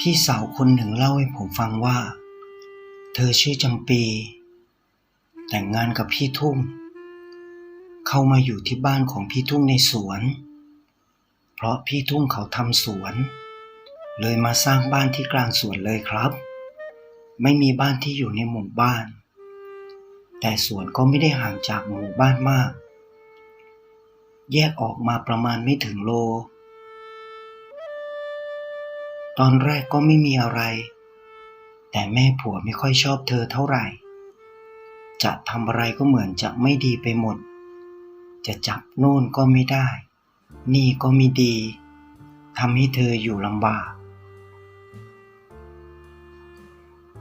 พี่สาวคนหนึ่งเล่าให้ผมฟังว่าเธอชื่อจำปีแต่งงานกับพี่ทุ่งเข้ามาอยู่ที่บ้านของพี่ทุ่งในสวนเพราะพี่ทุ่งเขาทำสวนเลยมาสร้างบ้านที่กลางสวนเลยครับไม่มีบ้านที่อยู่ในหมู่บ้านแต่สวนก็ไม่ได้ห่างจากหมู่บ้านมากแยกออกมาประมาณไม่ถึงโลตอนแรกก็ไม่มีอะไรแต่แม่ผัวไม่ค่อยชอบเธอเท่าไหร่จะทำอะไรก็เหมือนจะไม่ดีไปหมดจะจับโน่นก็ไม่ได้นี่ก็ไม่ดีทำให้เธออยู่ลำบาก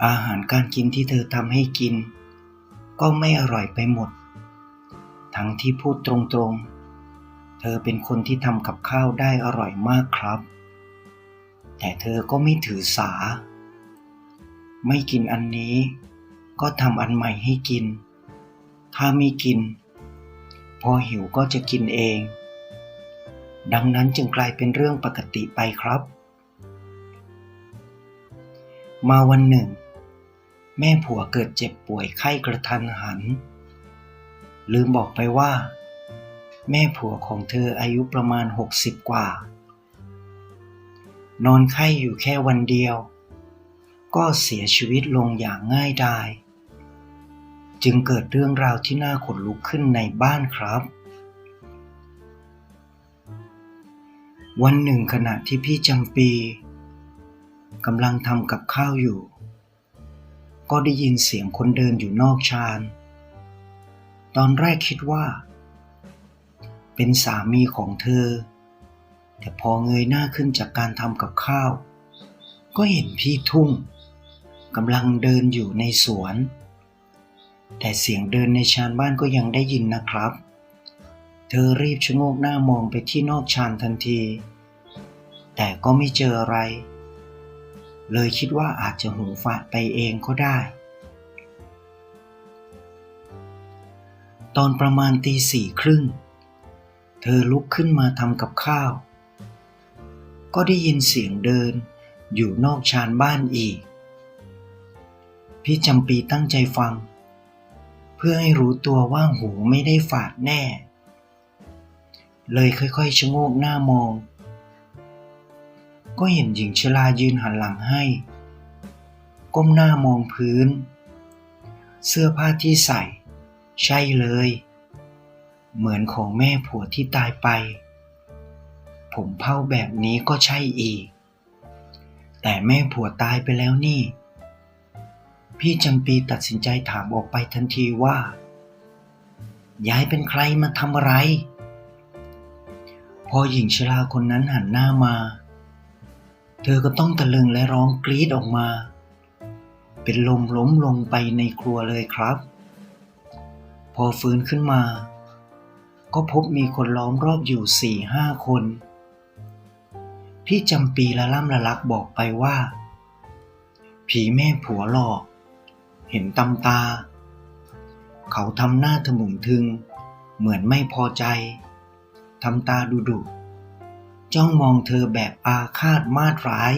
อาหารการกินที่เธอทำให้กินก็ไม่อร่อยไปหมดทั้งที่พูดตรงๆเธอเป็นคนที่ทำกับข้าวได้อร่อยมากครับแต่เธอก็ไม่ถือสาไม่กินอันนี้ก็ทำอันใหม่ให้กินถ้าไม่กินพอหิวก็จะกินเองดังนั้นจึงกลายเป็นเรื่องปกติไปครับมาวันหนึ่งแม่ผัวเกิดเจ็บป่วยไข้กระทันหันลืมบอกไปว่าแม่ผัวของเธออายุประมาณ60กว่านอนไข้อยู่แค่วันเดียวก็เสียชีวิตลงอย่างง่ายดายจึงเกิดเรื่องราวที่น่าขนลุกขึ้นในบ้านครับวันหนึ่งขณะที่พี่จำปีกำลังทำกับข้าวอยู่ก็ได้ยินเสียงคนเดินอยู่นอกชานตอนแรกคิดว่าเป็นสามีของเธอแต่พอเงยหน้าขึ้นจากการทำกับข้าวก็เห็นพี่ทุ่งกำลังเดินอยู่ในสวนแต่เสียงเดินในชานบ้านก็ยังได้ยินนะครับเธอรีบชะโงกหน้ามองไปที่นอกชานทันทีแต่ก็ไม่เจออะไรเลยคิดว่าอาจจะหูฝาดไปเองก็ได้ตอนประมาณตี 4:30เธอลุกขึ้นมาทำกับข้าวก็ได้ยินเสียงเดินอยู่นอกชานบ้านอีกพี่จำปีตั้งใจฟังเพื่อให้รู้ตัวว่าหูไม่ได้ฝาดแน่เลยค่อยๆชะโงกหน้ามองก็เห็นหญิงชรายืนหันหลังให้ก้มหน้ามองพื้นเสื้อผ้าที่ใส่ใช่เลยเหมือนของแม่ผัวที่ตายไปผมเผ้าแบบนี้ก็ใช่อีกแต่แม่ผัวตายไปแล้วนี่พี่จำปีตัดสินใจถามออกไปทันทีว่ายายเป็นใครมาทำอะไรพอหญิงชราคนนั้นหันหน้ามาเธอก็ต้องตะลึงและร้องกรี๊ดออกมาเป็นลมล้มลงไปในครัวเลยครับพอฟื้นขึ้นมาก็พบมีคนล้อมรอบอยู่ 4-5 คนพี่จำปีละล่ำละลักบอกไปว่าผีแม่ผัวหลอกเห็นตำตาเขาทำหน้าทะมึงทึงเหมือนไม่พอใจทำตาดุๆจ้องมองเธอแบบอาฆาตมาตร้าย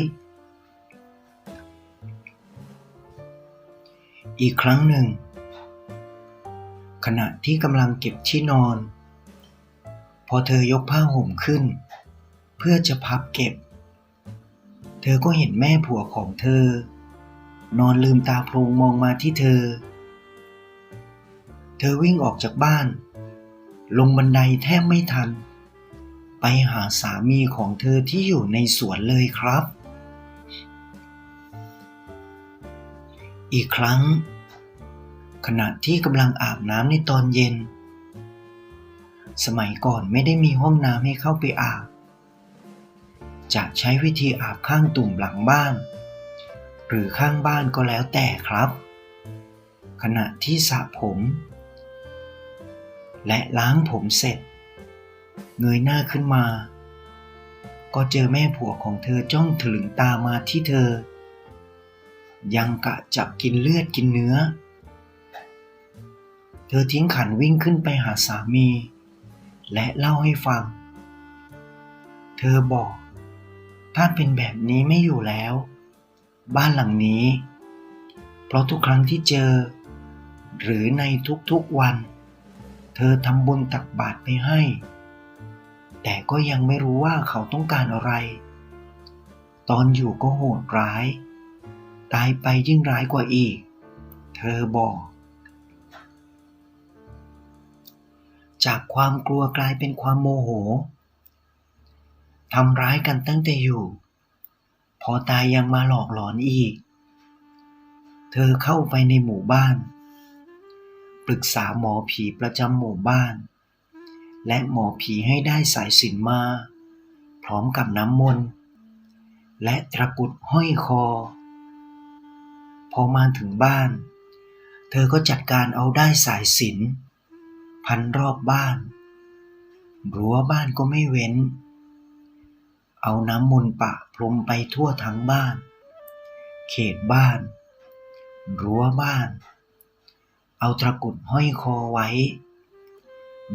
อีกครั้งหนึ่งขณะที่กำลังเก็บที่นอนพอเธอยกผ้าห่มขึ้นเพื่อจะพับเก็บเธอก็เห็นแม่ผัวของเธอนอนลืมตาโพลงมองมาที่เธอวิ่งออกจากบ้านลงบันไดแทบไม่ทันไปหาสามีของเธอที่อยู่ในสวนเลยครับอีกครั้งขณะที่กำลังอาบน้ำในตอนเย็นสมัยก่อนไม่ได้มีห้องน้ำให้เข้าไปอาบจะใช้วิธีอาบข้างตุ่มหลังบ้านหรือข้างบ้านก็แล้วแต่ครับขณะที่สระผมและล้างผมเสร็จเงยหน้าขึ้นมาก็เจอแม่ผัวของเธอจ้องถลึงตามาที่เธอยังกะจับกินเลือดกินเนื้อเธอทิ้งขันวิ่งขึ้นไปหาสามีและเล่าให้ฟังเธอบอกถ้าเป็นแบบนี้ไม่อยู่แล้ว บ้านหลังนี้เพราะทุกครั้งที่เจอหรือในทุกๆวันเธอทำบุญตักบาตรไปให้แต่ก็ยังไม่รู้ว่าเขาต้องการอะไรตอนอยู่ก็โหดร้ายตายไปยิ่งร้ายกว่าอีกเธอบอกจากความกลัวกลายเป็นความโมโหทำร้ายกันตั้งแต่อยู่พอตายยังมาหลอกหลอนอีกเธอเข้าไปในหมู่บ้านปรึกษาหมอผีประจำหมู่บ้านและหมอผีให้ได้สายสิญจน์มาพร้อมกับน้ำมนต์และตะกรุดห้อยคอพอมาถึงบ้านเธอก็จัดการเอาได้สายสิญจน์พันรอบบ้านรั้วบ้านก็ไม่เว้นเอาน้ำมนต์ปะพรมไปทั่วทั้งบ้านเขตบ้านรั้วบ้านเอาตะกรุดห้อยคอไว้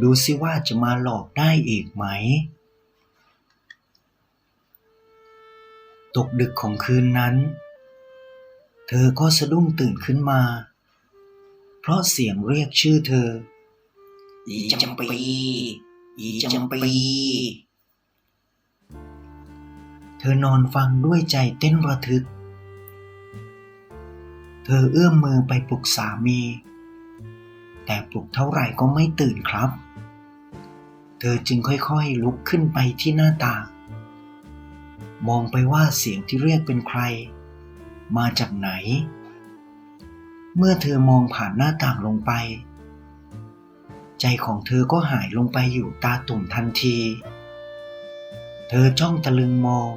ดูสิว่าจะมาหลอกได้อีกไหมตกดึกของคืนนั้นเธอก็สะดุ้งตื่นขึ้นมาเพราะเสียงเรียกชื่อเธออีจำปีอีจำปีเธอนอนฟังด้วยใจเต้นระทึกเธอเอื้อมมือไปปลุกสามีแต่ปลุกเท่าไหร่ก็ไม่ตื่นครับเธอจึงค่อยๆลุกขึ้นไปที่หน้าต่างมองไปว่าเสียงที่เรียกเป็นใครมาจากไหนเมื่อเธอมองผ่านหน้าต่างลงไปใจของเธอก็หายลงไปอยู่ตาตุ่มทันทีเธอจ้องตะลึงมอง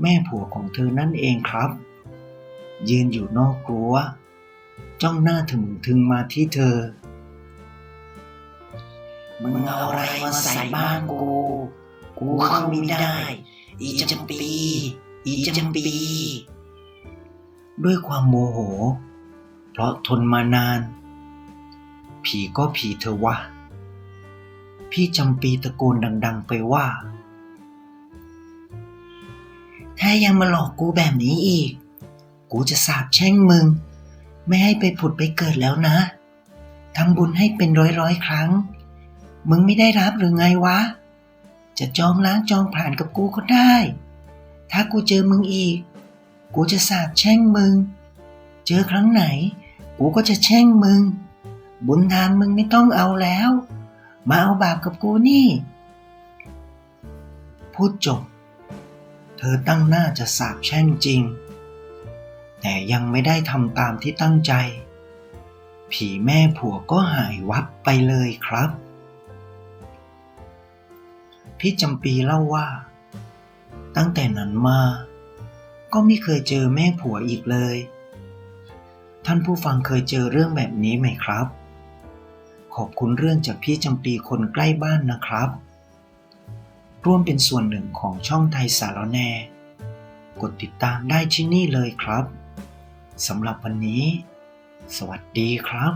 แม่ผัวของเธอนั่นเองครับยืนอยู่นอกรั้วจ้องหน้าถึงทึงมาที่เธอมึงเอาอะไรมาใส่บ้านกูเข้าไม่ได้อีจำปีอีจำปีด้วยความโมโหเพราะทนมานานผีก็ผีเธอวะพี่จำปีตะโกนดังๆไปว่าถ้ายังมาหลอกกูแบบนี้อีกกูจะสาปแช่งมึงไม่ให้ไปผุดไปเกิดแล้วนะทำบุญให้เป็นร้อยครั้งมึงไม่ได้รับหรือไงวะจะจองล้างจองผ่านกับกูก็ได้ถ้ากูเจอมึงอีกกูจะสาปแช่งมึงเจอครั้งไหนกูก็จะแช่งมึงบุญทานมึงไม่ต้องเอาแล้วมาเอาบาปกับกูนี่พูดจบเธอตั้งหน้าจะสาปแช่งจริงแต่ยังไม่ได้ทำตามที่ตั้งใจผีแม่ผัวก็หายวับไปเลยครับพี่จำปีเล่าว่าตั้งแต่นั้นมาก็ไม่เคยเจอแม่ผัวอีกเลยท่านผู้ฟังเคยเจอเรื่องแบบนี้ไหมครับขอบคุณเรื่องจากพี่จำปีคนใกล้บ้านนะครับร่วมเป็นส่วนหนึ่งของช่องไทยสารแนกดติดตามได้ที่นี่เลยครับสำหรับวันนี้สวัสดีครับ